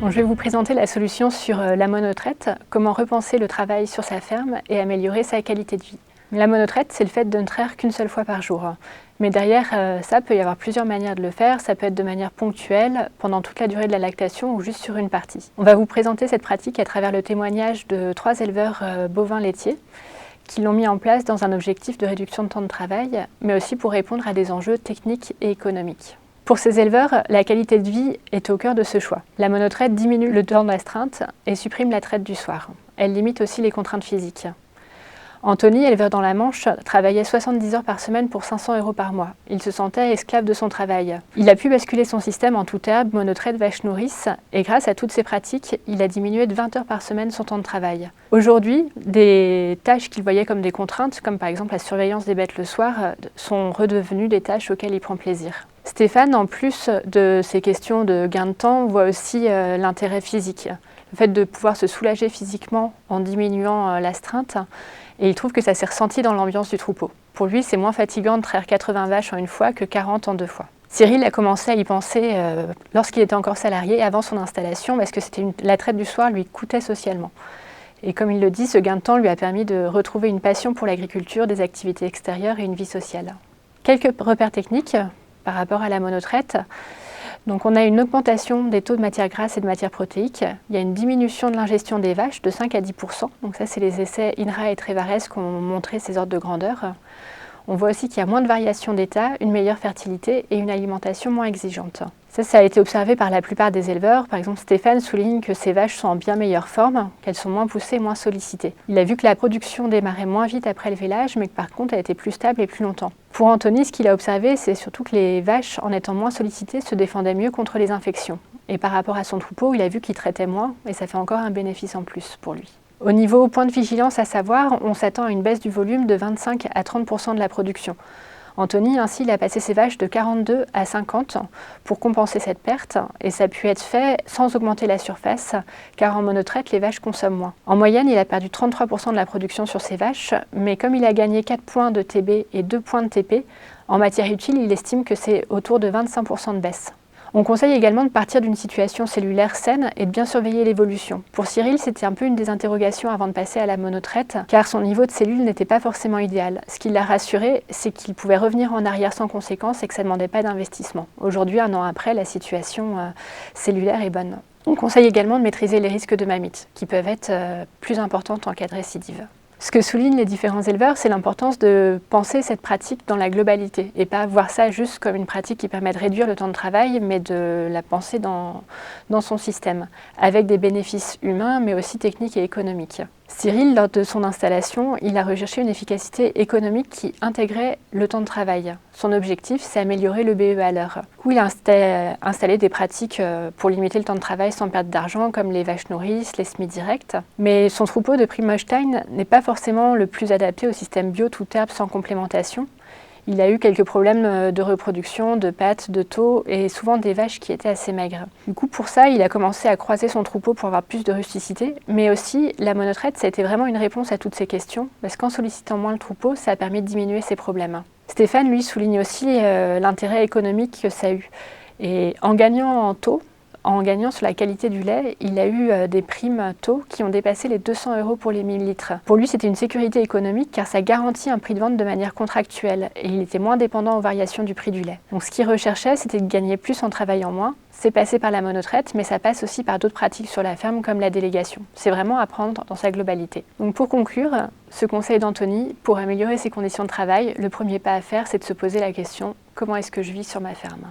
Bon, je vais vous présenter la solution sur la monotraite, comment repenser le travail sur sa ferme et améliorer sa qualité de vie. La monotraite, c'est le fait de ne traire qu'une seule fois par jour. Mais derrière ça, peut y avoir plusieurs manières de le faire. Ça peut être de manière ponctuelle, pendant toute la durée de la lactation ou juste sur une partie. On va vous présenter cette pratique à travers le témoignage de 3 éleveurs bovins laitiers qui l'ont mis en place dans un objectif de réduction de temps de travail, mais aussi pour répondre à des enjeux techniques et économiques. Pour ces éleveurs, la qualité de vie est au cœur de ce choix. La monotraite diminue le temps d'astreinte et supprime la traite du soir. Elle limite aussi les contraintes physiques. Anthony, éleveur dans la Manche, travaillait 70 heures par semaine pour 500 € par mois. Il se sentait esclave de son travail. Il a pu basculer son système en toute herbe, monotraite, vache nourrice, et grâce à toutes ces pratiques, il a diminué de 20 heures par semaine son temps de travail. Aujourd'hui, des tâches qu'il voyait comme des contraintes, comme par exemple la surveillance des bêtes le soir, sont redevenues des tâches auxquelles il prend plaisir. Stéphane, en plus de ces questions de gain de temps, voit aussi l'intérêt physique. Le fait de pouvoir se soulager physiquement en diminuant l'astreinte, et il trouve que ça s'est ressenti dans l'ambiance du troupeau. Pour lui, c'est moins fatigant de traire 80 vaches en une fois que 40 en 2 fois. Cyril a commencé à y penser lorsqu'il était encore salarié, avant son installation, parce que la traite du soir lui coûtait socialement. Et comme il le dit, ce gain de temps lui a permis de retrouver une passion pour l'agriculture, des activités extérieures et une vie sociale. Quelques repères techniques par rapport à la monotraite. Donc on a une augmentation des taux de matières grasses et de matières protéiques. Il y a une diminution de l'ingestion des vaches de 5 à 10%. Donc ça, c'est les essais INRA et Trevares qui ont montré ces ordres de grandeur. On voit aussi qu'il y a moins de variations d'état, une meilleure fertilité et une alimentation moins exigeante. Ça a été observé par la plupart des éleveurs. Par exemple, Stéphane souligne que ces vaches sont en bien meilleure forme, qu'elles sont moins poussées et moins sollicitées. Il a vu que la production démarrait moins vite après le vélage, mais que par contre, elle était plus stable et plus longtemps. Pour Anthony, ce qu'il a observé, c'est surtout que les vaches, en étant moins sollicitées, se défendaient mieux contre les infections. Et par rapport à son troupeau, il a vu qu'il traitait moins, et ça fait encore un bénéfice en plus pour lui. Au niveau point de vigilance à savoir, on s'attend à une baisse du volume de 25 à 30% de la production. Anthony, ainsi, il a passé ses vaches de 42 à 50 pour compenser cette perte, et ça a pu être fait sans augmenter la surface, car en monotraite, les vaches consomment moins. En moyenne, il a perdu 33% de la production sur ses vaches, mais comme il a gagné 4 points de TB et 2 points de TP, en matière utile, il estime que c'est autour de 25% de baisse. On conseille également de partir d'une situation cellulaire saine et de bien surveiller l'évolution. Pour Cyril, c'était un peu une des interrogations avant de passer à la monotraite, car son niveau de cellules n'était pas forcément idéal. Ce qui l'a rassuré, c'est qu'il pouvait revenir en arrière sans conséquence et que ça ne demandait pas d'investissement. Aujourd'hui, 1 an après, la situation cellulaire est bonne. On conseille également de maîtriser les risques de mammites, qui peuvent être plus importants en cas de récidive. Ce que soulignent les différents éleveurs, c'est l'importance de penser cette pratique dans la globalité et pas voir ça juste comme une pratique qui permet de réduire le temps de travail, mais de la penser dans son système, avec des bénéfices humains, mais aussi techniques et économiques. Cyril, lors de son installation, il a recherché une efficacité économique qui intégrait le temps de travail. Son objectif, c'est améliorer le BE à l'heure. Du coup, il a installé des pratiques pour limiter le temps de travail sans perte d'argent, comme les vaches nourrices, les semis directs. Mais son troupeau de Primostein n'est pas forcément le plus adapté au système bio tout herbe sans complémentation. Il a eu quelques problèmes de reproduction, de pattes, de taux et souvent des vaches qui étaient assez maigres. Du coup, pour ça, il a commencé à croiser son troupeau pour avoir plus de rusticité. Mais aussi, la monotraite, ça a été vraiment une réponse à toutes ces questions, parce qu'en sollicitant moins le troupeau, ça a permis de diminuer ses problèmes. Stéphane, lui, souligne aussi l'intérêt économique que ça a eu. Et en gagnant en taux, en gagnant sur la qualité du lait, il a eu des primes taux qui ont dépassé les 200 € pour les 1000 litres. Pour lui, c'était une sécurité économique car ça garantit un prix de vente de manière contractuelle et il était moins dépendant aux variations du prix du lait. Donc ce qu'il recherchait, c'était de gagner plus en travaillant moins. C'est passé par la monotraite, mais ça passe aussi par d'autres pratiques sur la ferme comme la délégation. C'est vraiment à prendre dans sa globalité. Donc pour conclure, ce conseil d'Anthony, pour améliorer ses conditions de travail, le premier pas à faire, c'est de se poser la question « Comment est-ce que je vis sur ma ferme ?»